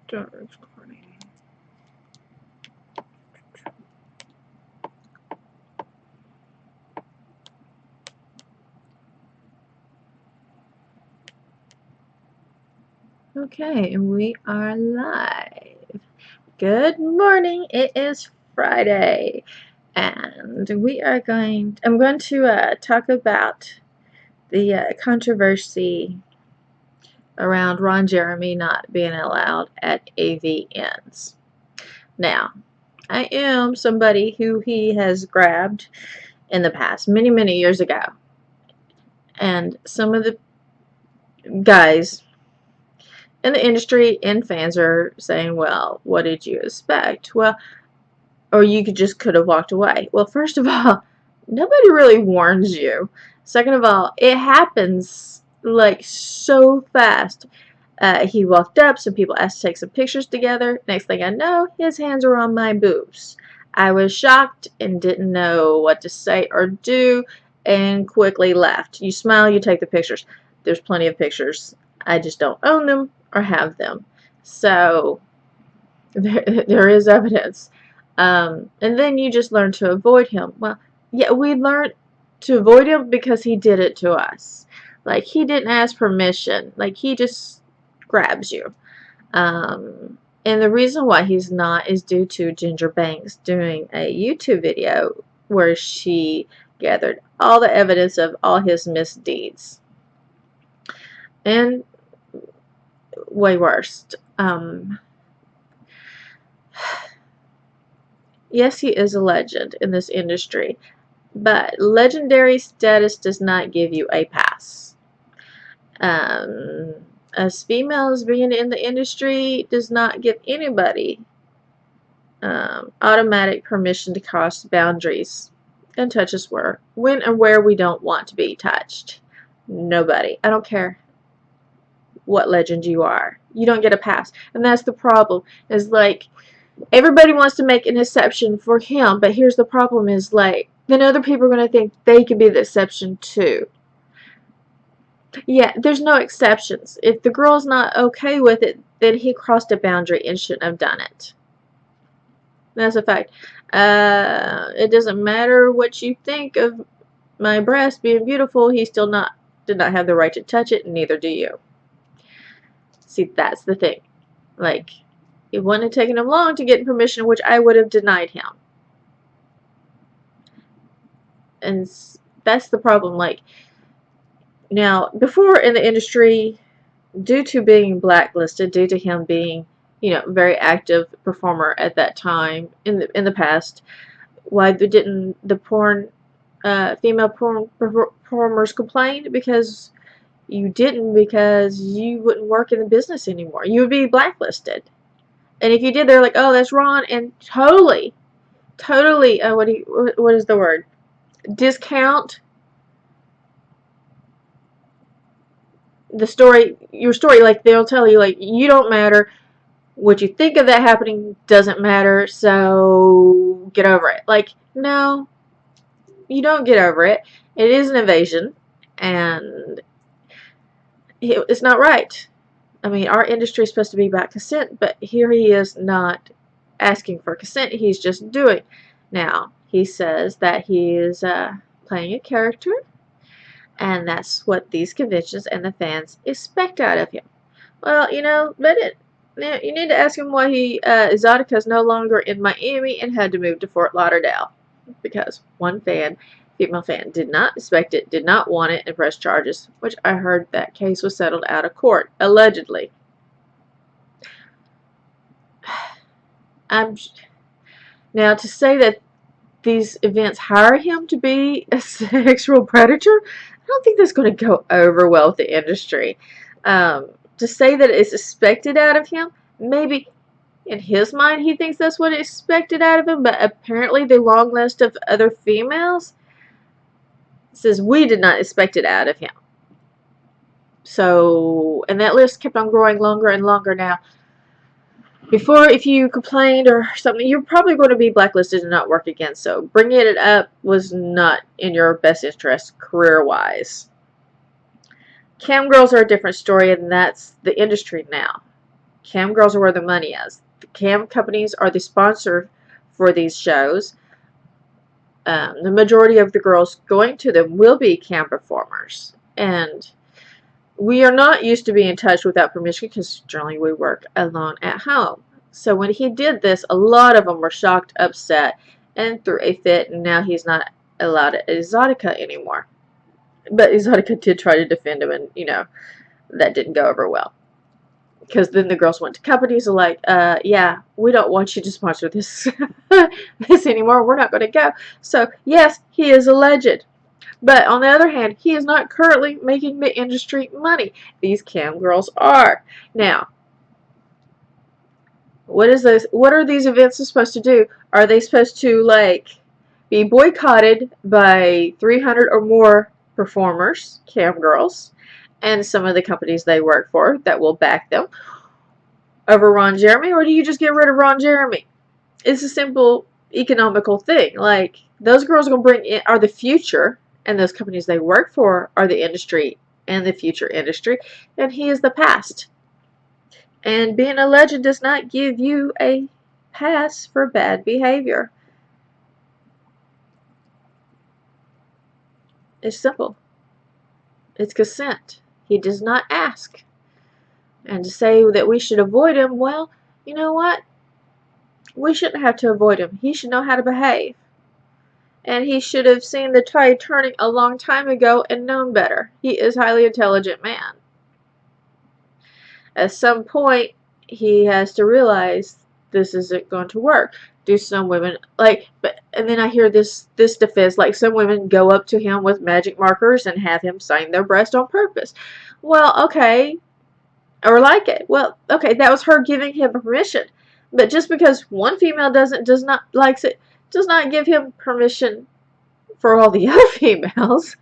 Start recording. Okay, and we are live. Good morning. It is Friday, and I'm going to talk about the controversy around Ron Jeremy not being allowed at AVNs. Now, I am somebody who he has grabbed in the past, many, many years ago, and some of the guys in the industry and fans are saying, well, what did you expect? Well, or you could have walked away. Well, first of all, nobody really warns you. Second of all, it happens like so fast. He walked up, some people asked to take some pictures together. Next thing I know, his hands are on my boobs. I was shocked and didn't know what to say or do and quickly left. You smile, you take the pictures. There's plenty of pictures. I just don't own them or have them. So there is evidence. And then you just learn to avoid him. Well, yeah, we learned to avoid him because he did it to us. Like, he didn't ask permission. Like, he just grabs you. And the reason why he's not is due to Ginger Banks doing a YouTube video where she gathered all the evidence of all his misdeeds. And way worse. Yes, he is a legend in this industry, but legendary status does not give you a pass. As females being in the industry does not give anybody automatic permission to cross boundaries and touch us when and where we don't want to be touched. Nobody. I don't care what legend you are. You don't get a pass. And that's the problem. Is like, everybody wants to make an exception for him, but here's the problem is, like, then other people are going to think they could be the exception too. Yeah, there's no exceptions. If the girl's not okay with it, then he crossed a boundary and shouldn't have done it. That's a fact. It doesn't matter what you think of my breast being beautiful, he still did not have the right to touch it, and neither do you. See, that's the thing. Like, it wouldn't have taken him long to get permission, which I would have denied him. And that's the problem. Like, now, before in the industry, due to being blacklisted, due to him being, very active performer at that time in the past, why didn't the female porn performers complain? Because you didn't, because you wouldn't work in the business anymore. You would be blacklisted. And if you did, they're like, oh, that's Ron, and totally, what is the word? Discount your story. Like, they'll tell you, like, you don't matter. What you think of that happening doesn't matter, so get over it. Like, no, you don't get over it. It is an invasion, and it's not right. I mean, our industry is supposed to be about consent, but here he is not asking for consent. He's just doing. Now, he says that he is playing a character, and that's what these conventions and the fans expect out of him. Well, but you need to ask him why Exotica is no longer in Miami and had to move to Fort Lauderdale. Because one female fan, did not expect it, did not want it, and pressed charges, which I heard that case was settled out of court, allegedly. Now, to say that these events hire him to be a sexual predator, I don't think that's going to go over well with the industry. To say that it's expected out of him, maybe in his mind he thinks that's what is expected out of him, but apparently the long list of other females says we did not expect it out of him. So, and that list kept on growing longer and longer. Now, before, if you complained or something, you're probably going to be blacklisted and not work again. So bringing it up was not in your best interest career-wise. Cam girls are a different story, and that's the industry now. Cam girls are where the money is. The cam companies are the sponsor for these shows. The majority of the girls going to them will be cam performers. And we are not used to being touched without permission because generally we work alone at home. So when he did this, a lot of them were shocked, upset, and threw a fit, and now he's not allowed at Exotica anymore. But Exotica did try to defend him, and, you know, that didn't go over well. Because then the girls went to companies and like, yeah, we don't want you to sponsor this, this anymore. We're not going to go. So, yes, he is a legend. But on the other hand, he is not currently making the industry money. These cam girls are. Now, what is this? What are these events supposed to do? Are they supposed to, like, be boycotted by 300 or more performers, cam girls, and some of the companies they work for that will back them over Ron Jeremy? Or do you just get rid of Ron Jeremy? It's a simple economical thing. Like, those girls are going to bring in, are the future, and those companies they work for are the industry and the future industry, and he is the past. And being a legend does not give you a pass for bad behavior. It's simple. It's consent. He does not ask. And to say that we should avoid him, well, you know what? We shouldn't have to avoid him. He should know how to behave. And he should have seen the tide turning a long time ago and known better. He is a highly intelligent man. At some point, he has to realize this isn't going to work. Do some women, like, and then I hear this defense, like some women go up to him with magic markers and have him sign their breast on purpose. Well, okay, or like it. Well, okay, that was her giving him permission. But just because one female does not likes it, does not give him permission for all the other females.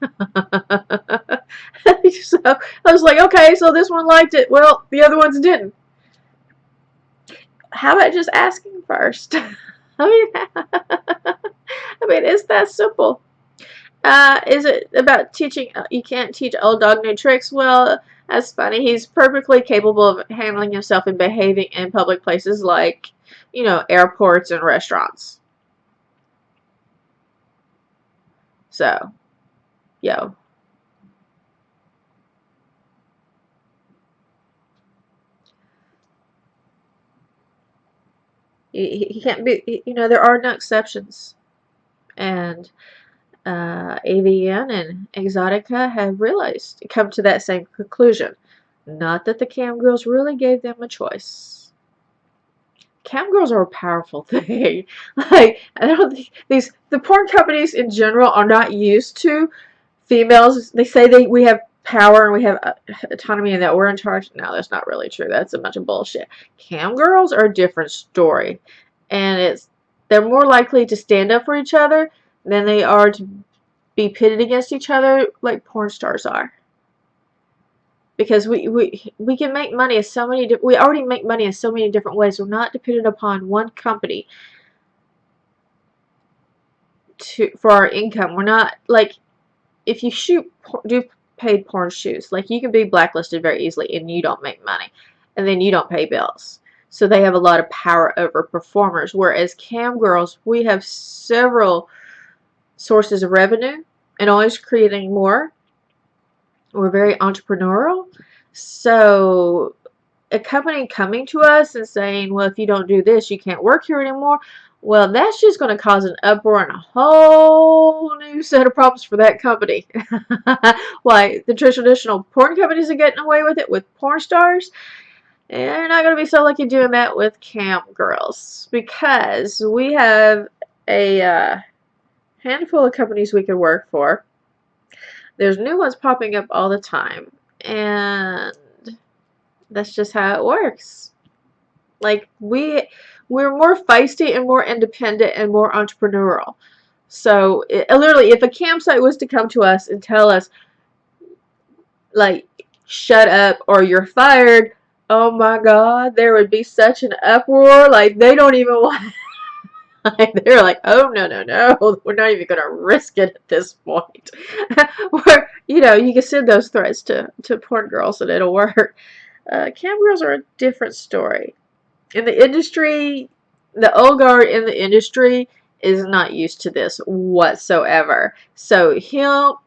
So I was like, okay, so this one liked it. Well, the other ones didn't. How about just asking first? I mean, it's that simple. Is it about teaching? You can't teach old dog new tricks. Well, that's funny. He's perfectly capable of handling himself and behaving in public places like, you know, airports and restaurants. So, yo. He can't be, you know, there are no exceptions. And AVN and Exotica have realized, come to that same conclusion. Not that the cam girls really gave them a choice. Cam girls are a powerful thing. Like, I don't think the porn companies in general are not used to females. They say we have power and we have autonomy and that we're in charge. No, that's not really true. That's a bunch of bullshit. Cam girls are a different story. And they're more likely to stand up for each other than they are to be pitted against each other like porn stars are. Because we can make money in so many we already make money in so many different ways. We're not dependent upon one company for our income. We're not, like, if you do paid porn shoots, like, you can be blacklisted very easily and you don't make money, and then you don't pay bills. So they have a lot of power over performers. Whereas cam girls, we have several sources of revenue and always creating more. We're very entrepreneurial. So a company coming to us and saying, well, if you don't do this, you can't work here anymore. Well, that's just going to cause an uproar and a whole new set of problems for that company. Why, the traditional porn companies are getting away with it with porn stars. And you're not going to be so lucky doing that with cam girls. Because we have a handful of companies we could work for. There's new ones popping up all the time. And that's just how it works. Like, we're more feisty and more independent and more entrepreneurial. So, literally, if a campsite was to come to us and tell us, like, shut up or you're fired, oh my God, there would be such an uproar. Like, they don't even want... They're like, oh, no, no, no. We're not even going to risk it at this point. Or, you know, you can send those threats to porn girls and it'll work. Cam girls are a different story. In the industry, the old guard in the industry is not used to this whatsoever. So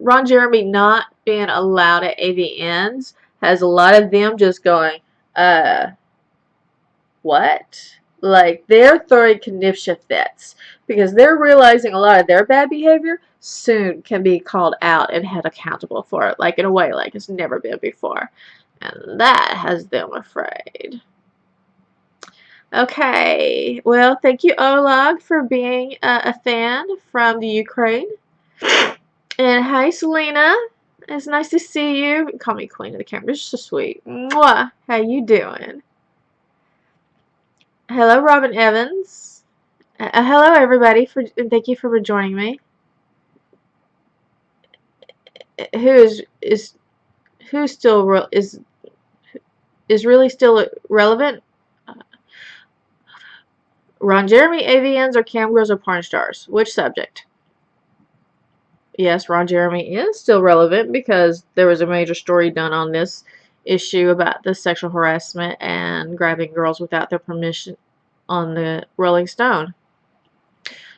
Ron Jeremy not being allowed at AVNs has a lot of them just going, what? Like, they're throwing conniption fits because they're realizing a lot of their bad behavior soon can be called out and held accountable for it, like in a way like it's never been before. And that has them afraid. Okay, well, thank you, Oleg, for being a fan from the Ukraine. And hi, Selena. It's nice to see you. Call me Queen of the Camera. You're so sweet. Mwah. How you doing? Hello, Robin Evans. Hello, everybody, and thank you for joining me. Who's still is really still relevant? Ron Jeremy AVNs or cam girls or porn stars? Which subject? Yes, Ron Jeremy is still relevant because there was a major story done on this issue about the sexual harassment and grabbing girls without their permission on the Rolling Stone.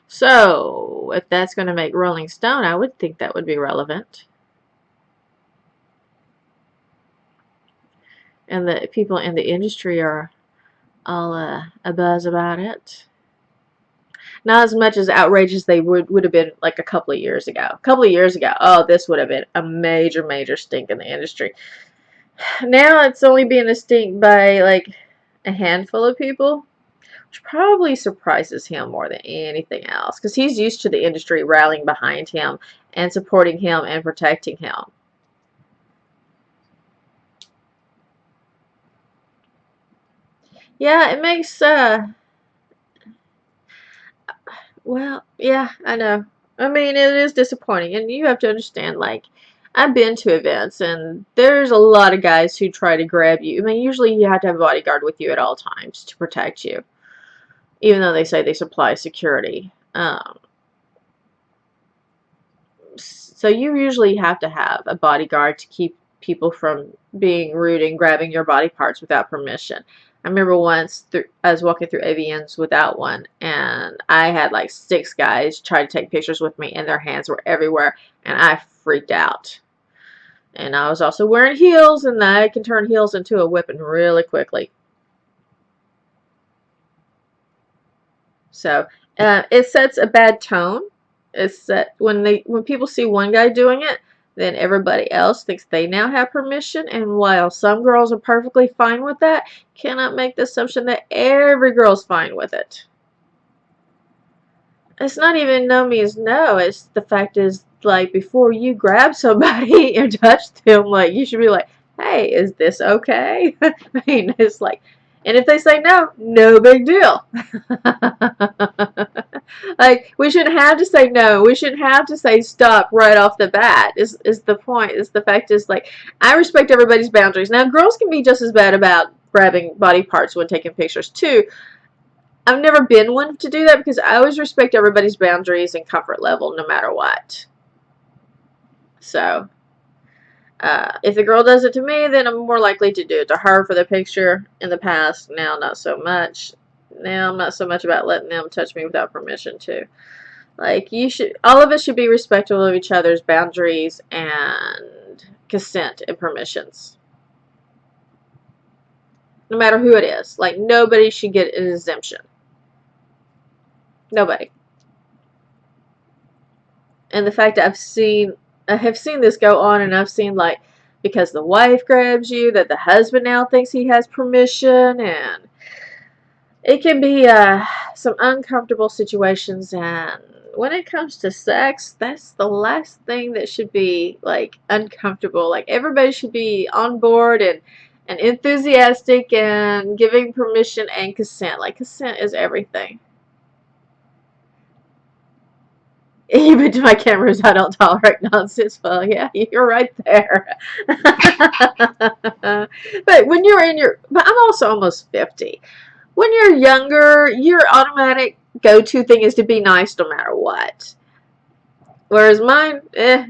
So, if that's going to make Rolling Stone, I would think that would be relevant. And the people in the industry are all abuzz about it. Not as much as outraged as they would have been like a couple of years ago. A couple of years ago, oh, this would have been a major, major stink in the industry. Now it's only being a stink by like a handful of people, which probably surprises him more than anything else because he's used to the industry rallying behind him and supporting him and protecting him. Yeah, it makes, well, yeah, I know. I mean, it is disappointing, and you have to understand, like, I've been to events, and there's a lot of guys who try to grab you. I mean, usually you have to have a bodyguard with you at all times to protect you, even though they say they supply security. So you usually have to have a bodyguard to keep people from being rude and grabbing your body parts without permission. I remember once I was walking through AVNs without one, and I had like 6 guys try to take pictures with me, and their hands were everywhere, and I freaked out. And I was also wearing heels, and I can turn heels into a whipping really quickly. So it sets a bad tone. It's that when people see one guy doing it, then everybody else thinks they now have permission. And while some girls are perfectly fine with that, cannot make the assumption that every girl's fine with it. It's not even no means no. It's the fact is, like, before you grab somebody and touch them, like, you should be like, hey, is this okay? I mean, it's like, and if they say no, no big deal. Like, we shouldn't have to say no. We shouldn't have to say stop right off the bat. Is the point? Is the fact is, like, I respect everybody's boundaries. Now, girls can be just as bad about grabbing body parts when taking pictures too. I've never been one to do that because I always respect everybody's boundaries and comfort level no matter what. So, if the girl does it to me, then I'm more likely to do it to her for the picture. In the past, now not so much. Now I'm not so much about letting them touch me without permission too. Like, all of us should be respectful of each other's boundaries and consent and permissions. No matter who it is. Like, nobody should get an exemption. Nobody. And the fact that I have seen this go on, and I've seen, like, because the wife grabs you, that the husband now thinks he has permission, and it can be some uncomfortable situations. And when it comes to sex, that's the last thing that should be, like, uncomfortable. Like, everybody should be on board and enthusiastic and giving permission and consent. Like, consent is everything. Even to my cameras, I don't tolerate nonsense. Well, yeah, you're right there. But when you're but I'm also almost 50. When you're younger, your automatic go-to thing is to be nice no matter what. Whereas mine,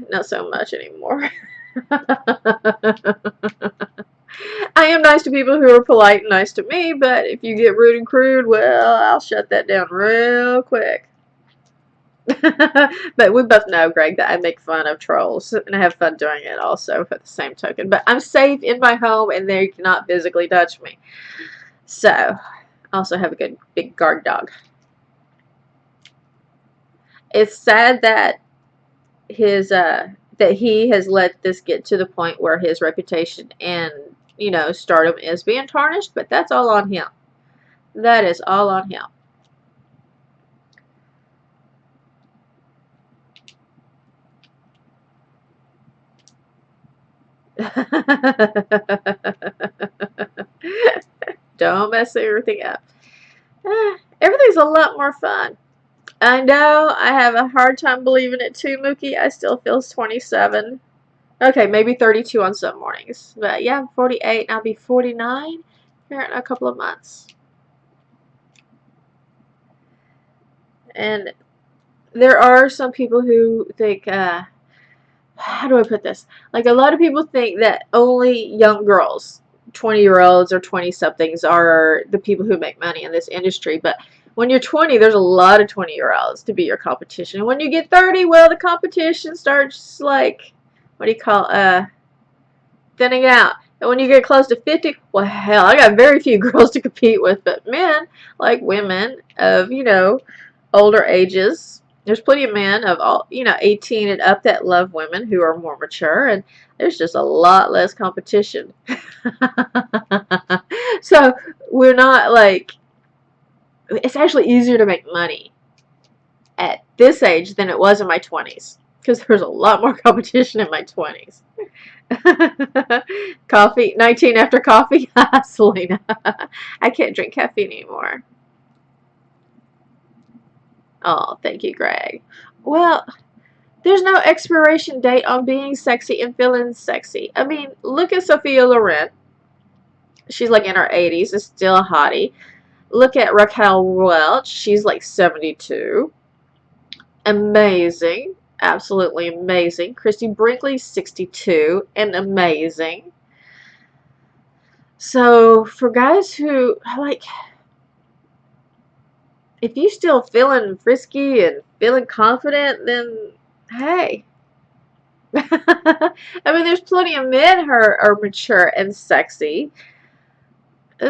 not so much anymore. I am nice to people who are polite and nice to me, but if you get rude and crude, well, I'll shut that down real quick. But we both know, Greg, that I make fun of trolls, and I have fun doing it also for the same token. But I'm safe in my home, and they cannot physically touch me. So, I also have a good big guard dog. It's sad that that he has let this get to the point where his reputation and stardom is being tarnished, but that's all on him. That is all on him. Don't mess everything up. Everything's a lot more fun. I know I have a hard time believing it too, Mookie. I still feel 27. Okay, maybe 32 on some mornings. But yeah, I'm 48 and I'll be 49 here in a couple of months. And there are some people who think, how do I put this? Like, a lot of people think that only young girls, 20-year-olds or 20-somethings, are the people who make money in this industry. But when you're 20, there's a lot of 20-year-olds to be your competition. And when you get 30, well, the competition starts, like, what do you call, thinning out. And when you get close to 50, well, hell, I got very few girls to compete with. But men, like women of, older ages, there's plenty of men of all 18 and up that love women who are more mature, and there's just a lot less competition. So we're not like, it's actually easier to make money at this age than it was in my 20s, because there's a lot more competition in my 20s. Coffee, 19 after coffee. Selena, I can't drink caffeine anymore. Oh, thank you, Greg. Well, there's no expiration date on being sexy and feeling sexy. I mean, look at Sophia Loren. She's like in her 80s, is still a hottie. Look at Raquel Welch. She's like 72. Amazing. Absolutely amazing. Christy Brinkley, 62, and amazing. So, for guys who, like, if you still feeling frisky and feeling confident, then hey. I mean, there's plenty of men who are mature and sexy.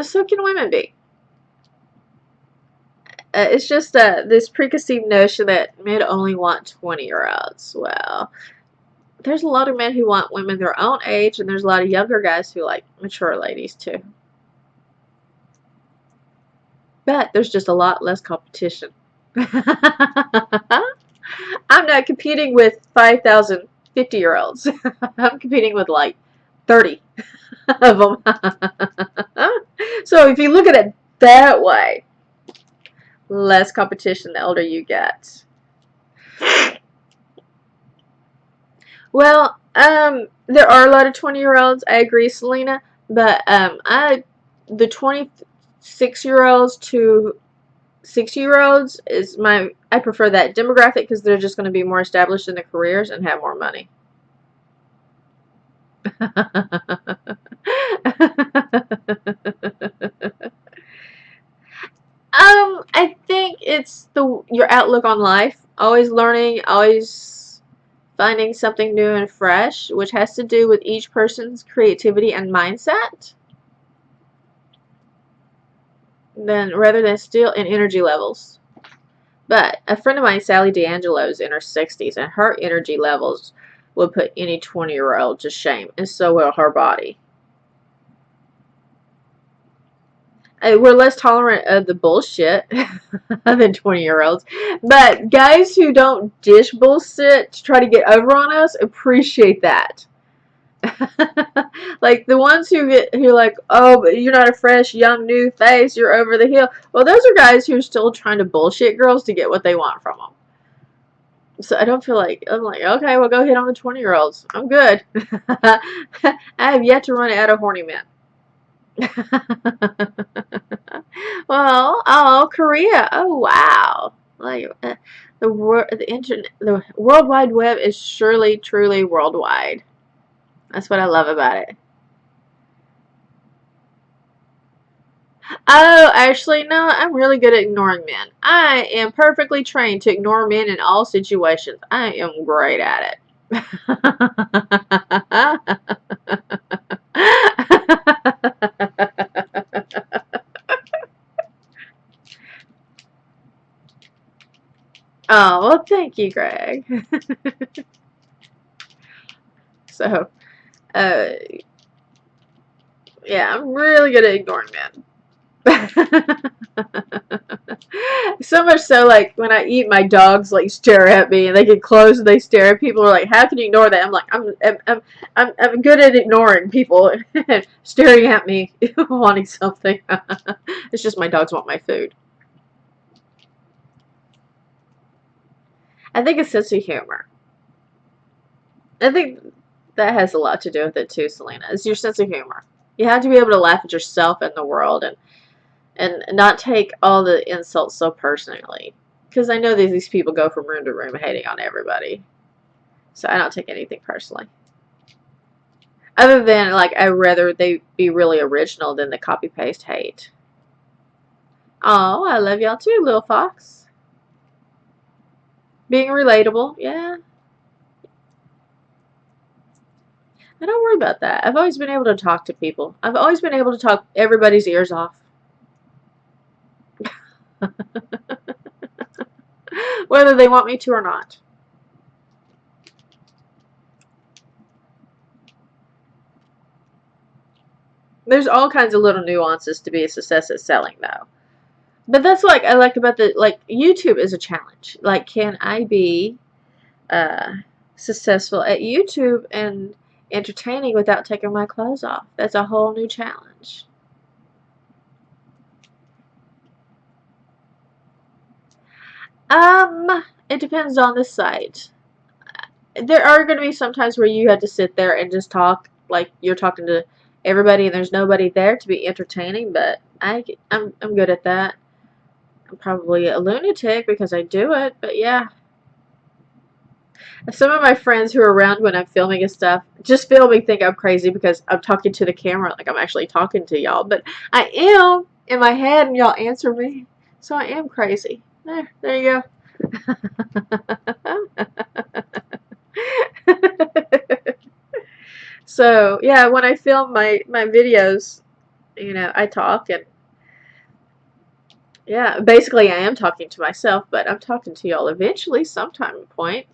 So can women be. It's just this preconceived notion that men only want 20-year-olds. Well, there's a lot of men who want women their own age, and there's a lot of younger guys who like mature ladies too. But there's just a lot less competition. I'm not competing with 5,000 50-year-olds. I'm competing with like 30 of them. So if you look at it that way, less competition the older you get. Well, there are a lot of 20-year-olds. I agree, Selena. But the 26-year-olds to 60-year-olds is I prefer that demographic because they're just going to be more established in their careers and have more money. I think it's your outlook on life. Always learning, always finding something new and fresh, which has to do with each person's creativity and mindset. Rather than still in energy levels. But a friend of mine, Sally D'Angelo, is in her 60s, and her energy levels would put any 20-year-old to shame, and so will her body. We're less tolerant of the bullshit than 20-year-olds. But guys who don't dish bullshit to try to get over on us appreciate that. Like the ones who are like, oh, but you're not a fresh, young, new face, you're over the hill. Well, those are guys who are still trying to bullshit girls to get what they want from them. So I don't feel like, I'm like, okay, well, go hit on the 20-year-olds. I'm good. I have yet to run out of horny men. Well, oh, Korea. Oh, wow. Like the World Wide Web is surely, truly worldwide. That's what I love about it. Oh, actually, no, I'm really good at ignoring men. I am perfectly trained to ignore men in all situations. I am great at it. Oh, well, thank you, Greg. So, uh, yeah, I'm really good at ignoring men. So much so, like, when I eat, my dogs, like, stare at me, and they get close, and they stare at people, are like, how can you ignore that? I'm like, I'm good at ignoring people staring at me, wanting something. It's just my dogs want my food. I think a sense of humor. I think that has a lot to do with it, too, Selena. It's your sense of humor. You have to be able to laugh at yourself and the world, and not take all the insults so personally. Because I know that these people go from room to room hating on everybody. So I don't take anything personally. Other than, like, I'd rather they be really original than the copy-paste hate. Oh, I love y'all too, Lil Fox. Being relatable, yeah. I don't worry about that. I've always been able to talk to people. I've always been able to talk everybody's ears off. Whether they want me to or not. There's all kinds of little nuances to be a success at selling, though. But that's like I like about the like YouTube is a challenge. Like, can I be uh, successful at YouTube and entertaining without taking my clothes off? That's a whole new challenge. It depends on the site. There are going to be some times where you have to sit there and just talk like you're talking to everybody and there's nobody there to be entertaining, but I'm good at that. I'm probably a lunatic because I do it, but yeah. Some of my friends who are around when I'm filming and stuff just feel me think I'm crazy because I'm talking to the camera like I'm actually talking to y'all, but I am in my head and y'all answer me, so I am crazy. There you go. So yeah, when I film my videos, I talk and yeah, basically I am talking to myself, but I'm talking to y'all eventually, sometime point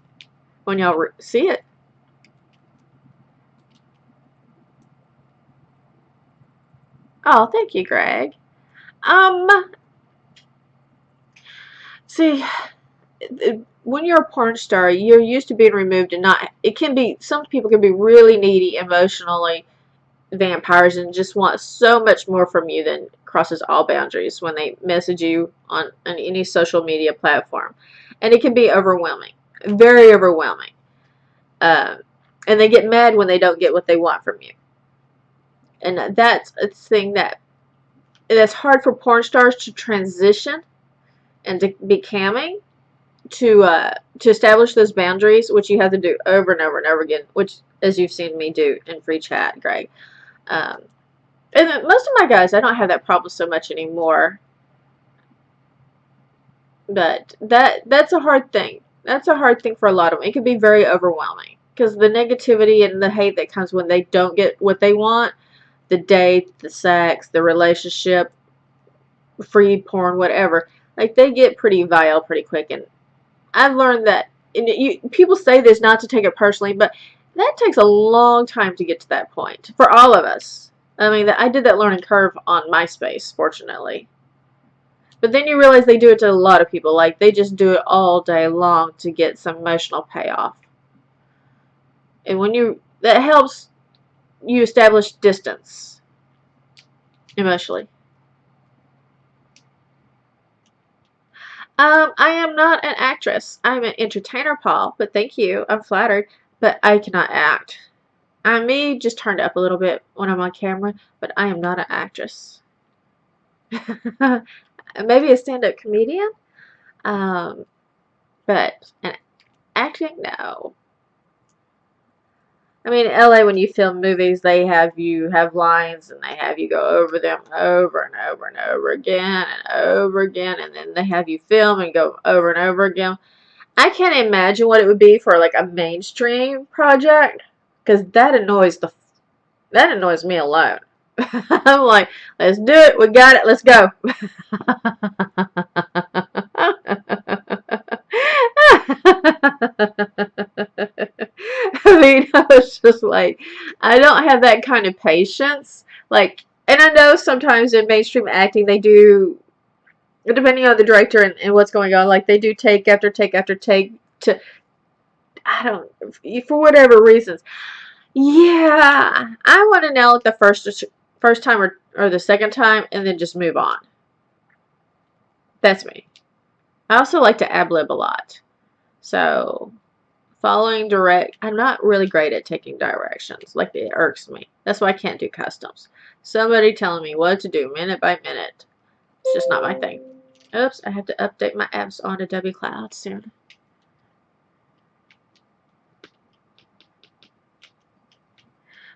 when y'all see it. Oh, thank you, Greg. Um, See, when you're a porn star, you're used to being removed and not. It can be some people can be really needy emotionally, vampires, and just want so much more from you than crosses all boundaries when they message you on any social media platform, and it can be overwhelming, very overwhelming. Um, and they get mad when they don't get what they want from you, and that's a thing that's hard for porn stars to transition and to be camming to establish those boundaries, which you have to do over and over and over again, which as you've seen me do in free chat, Greg. Um, and most of my guys, I don't have that problem so much anymore. But that's a hard thing. That's a hard thing for a lot of them. It can be very overwhelming because the negativity and the hate that comes when they don't get what they want, the date, the sex, the relationship, free porn, whatever, like they get pretty vile pretty quick. And I've learned that, and people say this not to take it personally, but that takes a long time to get to that point for all of us. I mean, I did that learning curve on MySpace, fortunately. But then you realize they do it to a lot of people. Like, they just do it all day long to get some emotional payoff. And that helps you establish distance emotionally. I am not an actress. I'm an entertainer, Paul, but thank you. I'm flattered, but I cannot act. I may just turn it up a little bit when I'm on camera, but I am not an actress. Maybe a stand-up comedian, but an acting, no. I mean, LA, when you film movies, they have you have lines and they have you go over them over and over and over again and over again, and then they have you film and go over and over again. I can't imagine what it would be for like a mainstream project, because that annoys me alone. I'm like, let's do it. We got it. Let's go. I mean, I was just like, I don't have that kind of patience. Like, and I know sometimes in mainstream acting they do, depending on the director and what's going on, like they do take after take after take to, I don't, for whatever reasons. Yeah, I want to nail it the first time or the second time and then just move on. That's me. I also like to ad-lib a lot. So, following direct, I'm not really great at taking directions. Like, it irks me. That's why I can't do customs. Somebody telling me what to do minute by minute. It's just not my thing. Oops, I have to update my apps on Adobe Cloud soon.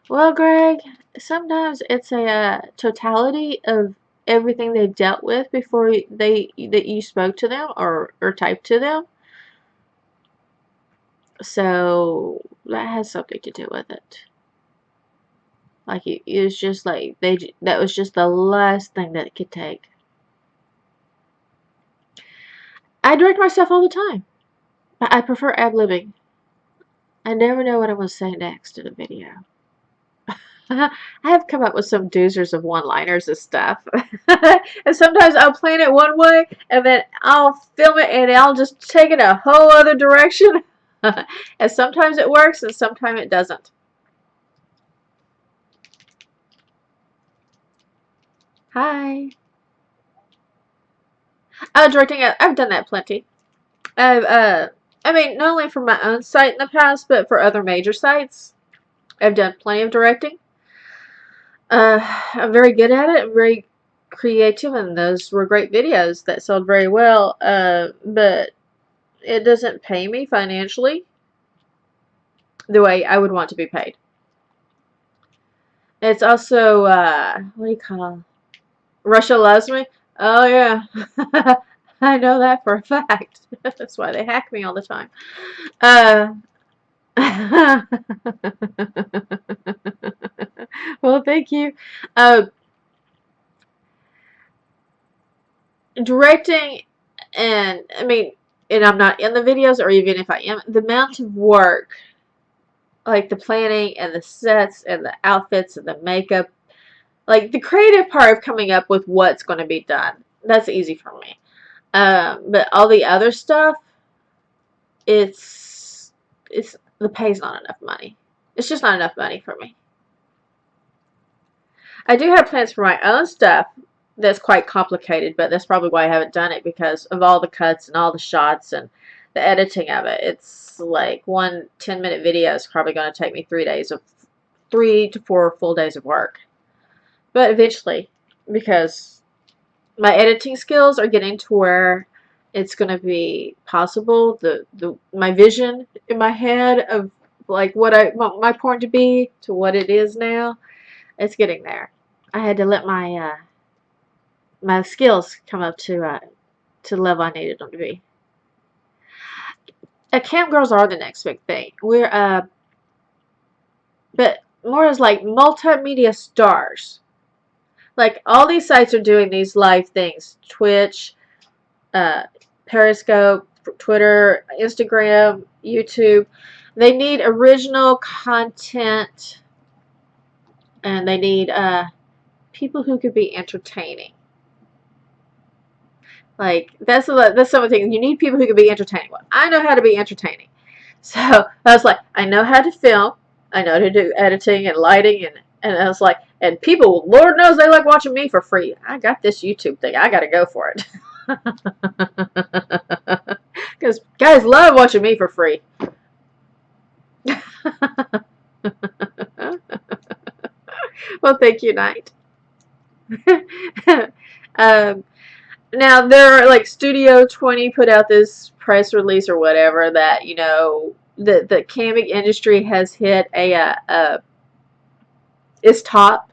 Well, Greg, sometimes it's a totality of everything they've dealt with before that you spoke to them or typed to them. So that has something to do with it. Like it was just like that was just the last thing that it could take. I direct myself all the time. I prefer ad-libbing. I never know what I'm going to say next in a video. I have come up with some doozers of one-liners and stuff. And sometimes I'll plan it one way, and then I'll film it, and I'll just take it a whole other direction. And sometimes it works, and sometimes it doesn't. Hi. Directing, I've done that plenty. I mean, not only for my own site in the past, but for other major sites. I've done plenty of directing. I'm very good at it. I'm very creative, and those were great videos that sold very well. But it doesn't pay me financially the way I would want to be paid. It's also, what do you call it? Russia loves me. Oh, yeah. I know that for a fact. That's why they hack me all the time. Well, thank you. Directing, and I mean, and I'm not in the videos, or even if I am, the amount of work, like the planning and the sets and the outfits and the makeup, like the creative part of coming up with what's going to be done, that's easy for me. But all the other stuff, it's the pay's not enough money. It's just not enough money for me. I do have plans for my own stuff that's quite complicated, but that's probably why I haven't done it, because of all the cuts and all the shots and the editing of it. It's like one 10-minute video is probably going to take me 3 to 4 full days of work. But eventually, because my editing skills are getting to where it's going to be possible, my vision in my head of like what I want my porn to be to what it is now, it's getting there. I had to let my my skills come up to the level I needed them to be. Cam girls are the next big thing. We're but more as like multimedia stars. Like all these sites are doing these live things: Twitch, Periscope, Twitter, Instagram, YouTube. They need original content, and they need people who could be entertaining. Like that's some of the things. You need people who can be entertaining. Well, I know how to be entertaining, so I was like, I know how to film. I know how to do editing and lighting, and I was like, and people, Lord knows they like watching me for free. I got this YouTube thing. I got to go for it. Because guys love watching me for free. Well, thank you, Knight. Now, there, like, Studio 20 put out this press release or whatever that, you know, the camping industry has hit its top,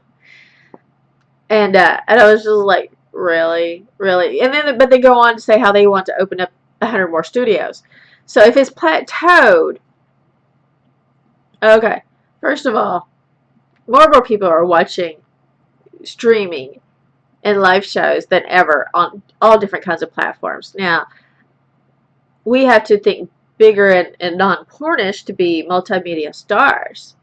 and I was just like, really, really, and then but they go on to say how they want to open up 100 more studios. So if it's plateaued, okay, first of all, more and more people are watching streaming and live shows than ever on all different kinds of platforms. Now, we have to think bigger and non-pornish to be multimedia stars.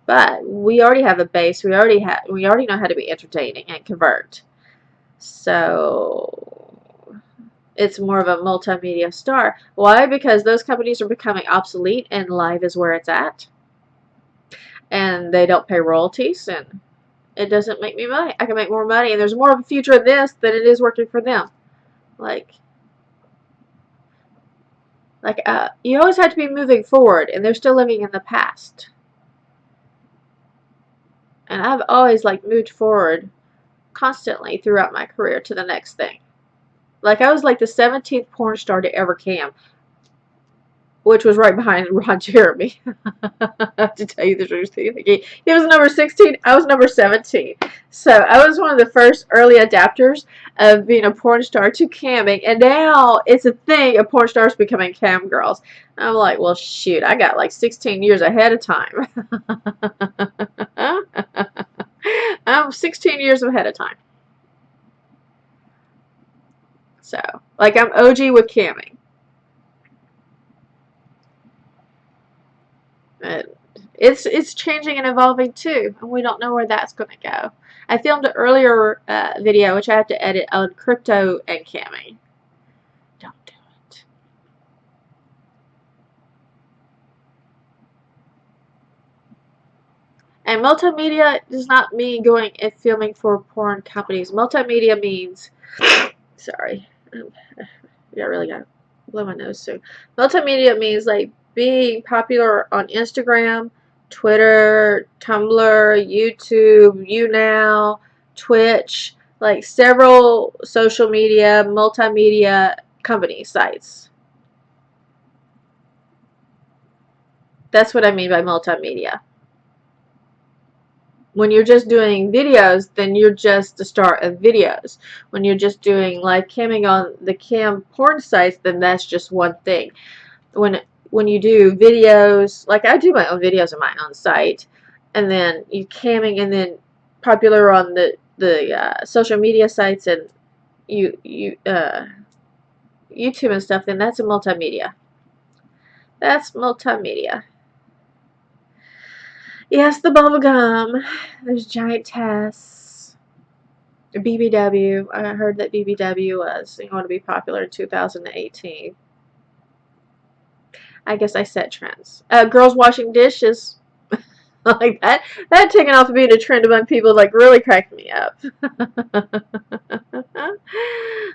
But we already have a base. We already know how to be entertaining and convert. So it's more of a multimedia star. Why? Because those companies are becoming obsolete and live is where it's at. And they don't pay royalties, and it doesn't make me money. I can make more money, and there's more of a future in this than it is working for them. Like you always have to be moving forward, and they're still living in the past. And I've always moved forward constantly throughout my career to the next thing. Like, I was like the 17th porn star to ever cam, which was right behind Ron Jeremy. To tell you the truth, he was number 16. I was number 17. So I was one of the first early adapters of being a porn star to camming, and now it's a thing of porn stars becoming cam girls. I'm like, well, shoot, I got like 16 years ahead of time. I'm 16 years ahead of time. So, like, I'm OG with camming. And it's changing and evolving too, and we don't know where that's going to go. I filmed an earlier video, which I have to edit, on crypto and camming. Don't do it. And multimedia does not mean going and filming for porn companies. Multimedia means, sorry, I really got to blow my nose soon. Multimedia means like being popular on Instagram, Twitter, Tumblr, YouTube, YouNow, Twitch, like several social media, multimedia company sites. That's what I mean by multimedia. When you're just doing videos, then you're just the star of videos. When you're just doing live camming on the cam porn sites, then that's just one thing. When you do videos, like I do my own videos on my own site, and then you camming, and then popular on the social media sites and YouTube and stuff, then that's a multimedia. That's multimedia. Yes, the bubble gum. There's giant tests. BBW. I heard that BBW was going to be popular in 2018. I guess I set trends. Girls washing dishes. Like that taken off of being a trend among people, like, really cracked me up.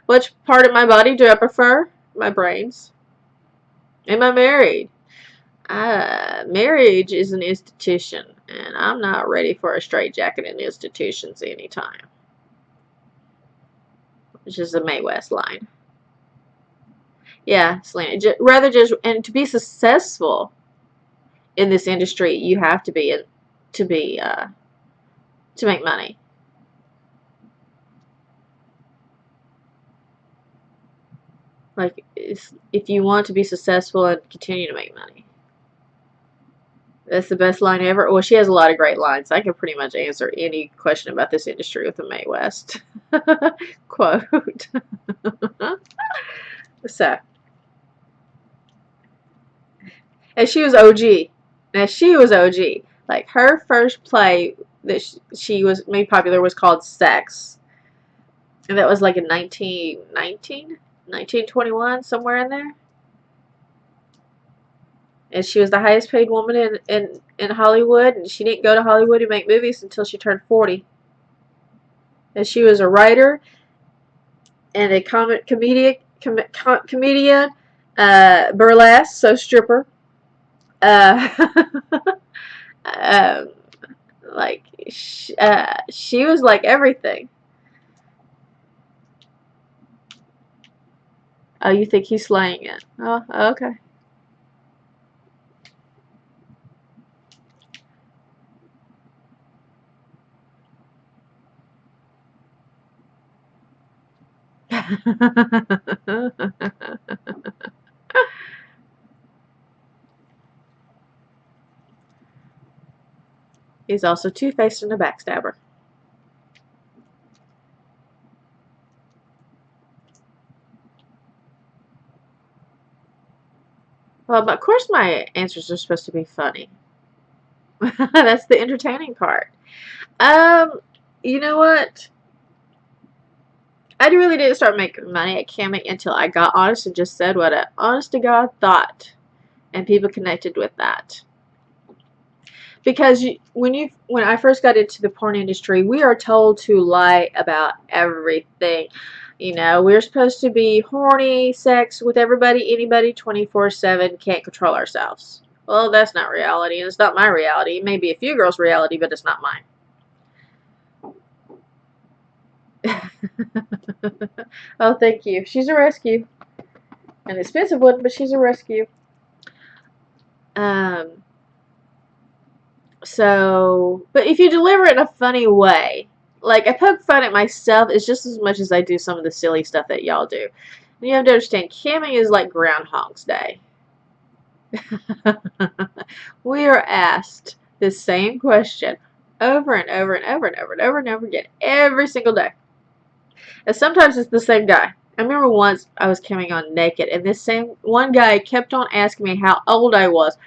Which part of my body do I prefer? My brains. Am I married? Marriage is an institution, and I'm not ready for a straitjacket in institutions anytime. Which is the Mae West line. Yeah, Selena. And to be successful in this industry, you have to make money. Like, if you want to be successful and continue to make money. That's the best line ever. Well, she has a lot of great lines. I can pretty much answer any question about this industry with the Mae West quote. So, and she was OG. Now, she was OG. Like, her first play that she was made popular was called Sex. And that was like in 1919, 1921, somewhere in there. And she was the highest paid woman in Hollywood, and she didn't go to Hollywood to make movies until she turned 40. And she was a writer and a comedian, burlesque, so stripper. Um, like, she was like everything. Oh, you think he's slaying it? Oh, okay. He's also two-faced and a backstabber. Well, but of course my answers are supposed to be funny. That's the entertaining part. You know what? I really didn't start making money at camming until I got honest and just said what I honest to God thought, and people connected with that. Because when I first got into the porn industry, we are told to lie about everything. You know, we're supposed to be horny, sex with everybody, anybody, 24/7, can't control ourselves. Well, that's not reality, and it's not my reality. It may be a few girls' reality, but it's not mine. Oh, thank you. She's a rescue. An expensive one, but she's a rescue. But if you deliver it in a funny way, like I poke fun at myself, it's just as much as I do some of the silly stuff that y'all do. And you have to understand, camming is like Groundhog's Day. We are asked the same question over and over and over and over and over and over again every single day. And sometimes it's the same guy. I remember once I was camming on naked, and this same one guy kept on asking me how old I was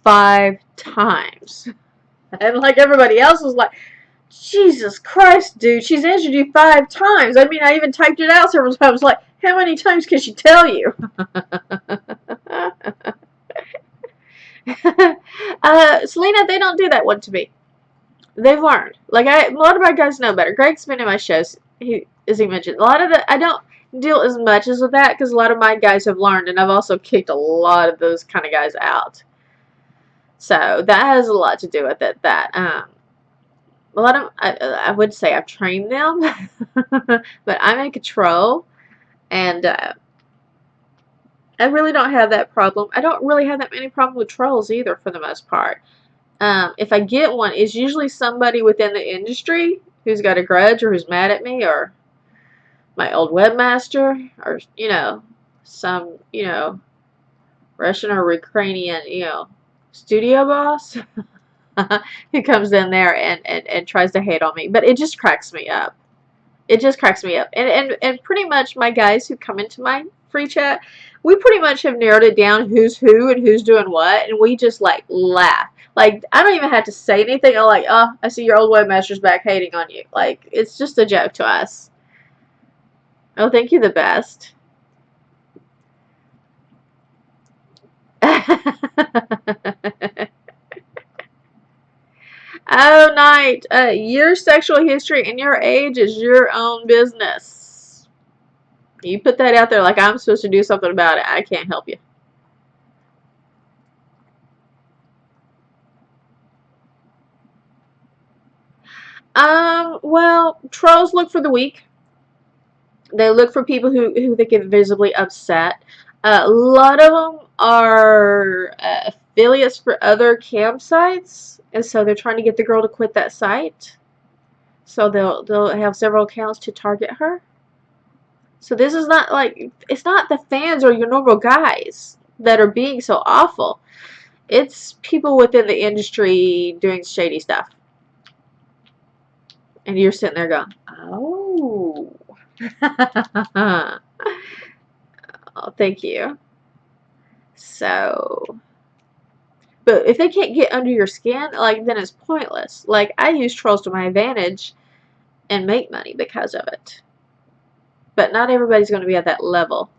5 times. And like everybody else was like, Jesus Christ, dude, she's answered you 5 times. I mean, I even typed it out several times. Like, how many times can she tell you? Selena, they don't do that one to me. They've learned. Like, a lot of my guys know better. Greg's been in my shows, as he mentioned. A lot of I don't deal as much as with that because a lot of my guys have learned, and I've also kicked a lot of those kind of guys out. So that has a lot to do with it. A lot of I would say I've trained them, but I'm in control, and I really don't have that problem. I don't really have that many problems with trolls either, for the most part. If I get one, it's usually somebody within the industry who's got a grudge or who's mad at me, or my old webmaster, or some Russian or Ukrainian studio boss. Who comes in there and tries to hate on me. But it just cracks me up. It just cracks me up. And pretty much my guys who come into my free chat, we pretty much have narrowed it down who's who and who's doing what, and we just like laugh. Like, I don't even have to say anything. I'm like, oh, I see your old webmaster's back hating on you. Like, it's just a joke to us. Oh, thank you, the best. Oh, Knight, your sexual history and your age is your own business. You put that out there like I'm supposed to do something about it. I can't help you. Well, trolls look for the weak. They look for people who they get visibly upset. A lot of them are affiliates for other campsites, and so they're trying to get the girl to quit that site. So they'll have several accounts to target her. So this is not like, it's not the fans or your normal guys that are being so awful. It's people within the industry doing shady stuff. And you're sitting there going, oh. Oh, thank you. So, but if they can't get under your skin, like, then it's pointless. Like, I use trolls to my advantage and make money because of it. But not everybody's going to be at that level.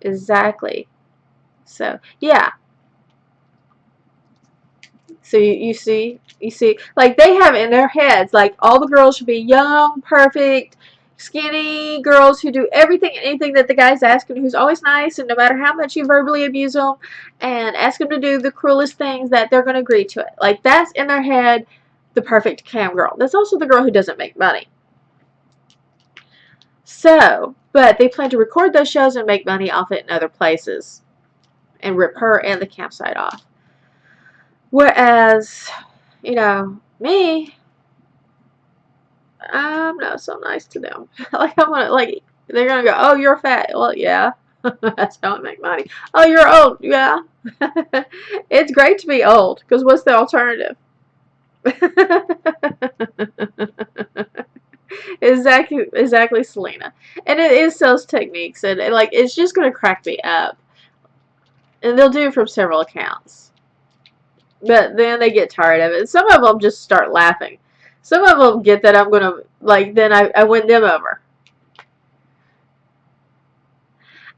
Exactly. So, yeah. So you see, like, they have in their heads, like, all the girls should be young, perfect, skinny girls who do everything and anything that the guy's asking, who's always nice, and no matter how much you verbally abuse them and ask them to do the cruelest things, that they're going to agree to it. Like, that's in their head the perfect cam girl. That's also the girl who doesn't make money. So, but they plan to record those shows and make money off it in other places and rip her and the campsite off. Whereas, me, I'm not so nice to them. Like I'm gonna like they're gonna go, oh, you're fat. Well, yeah, that's how I make money. Oh, you're old. Yeah, it's great to be old because what's the alternative? Exactly, Selena. And it is sales techniques, and like it's just gonna crack me up. And they'll do it from several accounts, but then they get tired of it. Some of them just start laughing. Some of them get that I'm gonna like. Then I win them over.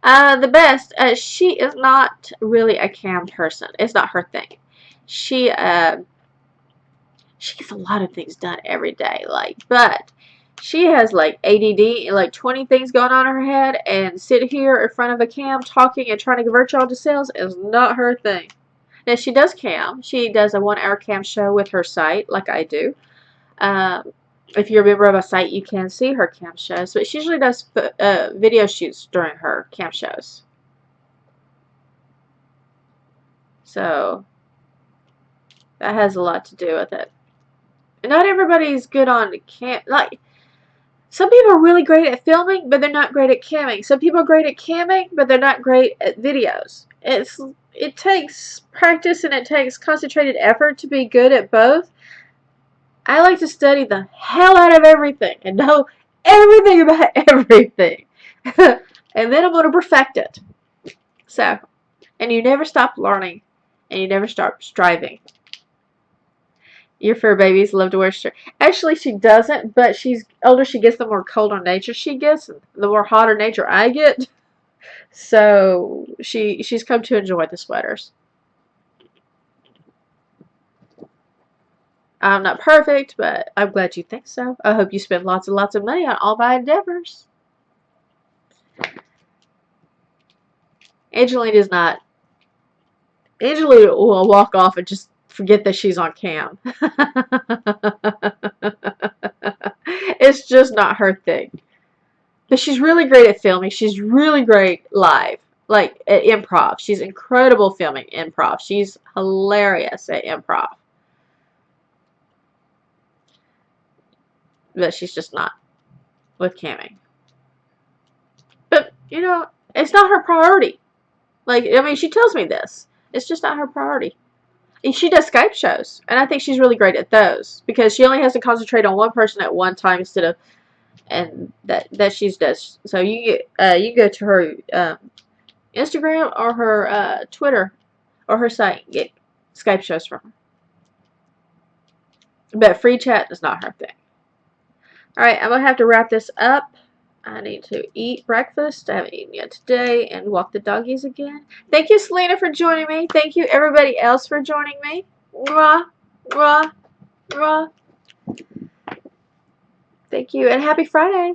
The best. She is not really a cam person. It's not her thing. She she gets a lot of things done every day. Like, but she has like ADD, like 20 things going on in her head, and sit here in front of a cam talking and trying to convert y'all to sales is not her thing. Now she does cam. She does a 1-hour cam show with her site, like I do. Um, if you're a member of a site, you can see her cam shows, but she usually does video shoots during her cam shows. So that has a lot to do with it. And not everybody's good on cam. Like some people are really great at filming, but they're not great at camming. Some people are great at camming, but they're not great at videos. It takes practice and it takes concentrated effort to be good at both. I like to study the hell out of everything and know everything about everything. And then I'm going to perfect it. So, and you never stop learning and you never stop striving. Your fur babies love to wear shirt. Actually, she doesn't, but she's older she gets, the more colder nature she gets, the more hotter nature I get. So she's come to enjoy the sweaters. I'm not perfect, but I'm glad you think so. I hope you spend lots and lots of money on all my endeavors. Angelina is not. Angelina will walk off and just forget that she's on cam. It's just not her thing. But she's really great at filming. She's really great live, like at improv. She's incredible filming improv. She's hilarious at improv. But she's just not with camming. But, you know, it's not her priority. Like, I mean, she tells me this. It's just not her priority. And she does Skype shows, and I think she's really great at those because she only has to concentrate on one person at one time instead of, and that she does. So you go to her Instagram or her Twitter or her site and get Skype shows from her. But free chat is not her thing. All right, I'm gonna have to wrap this up. I need to eat breakfast. I haven't eaten yet today, and walk the doggies again. Thank you, Selena, for joining me. Thank you, everybody else, for joining me. Mwah, mwah, mwah. Thank you, and happy Friday.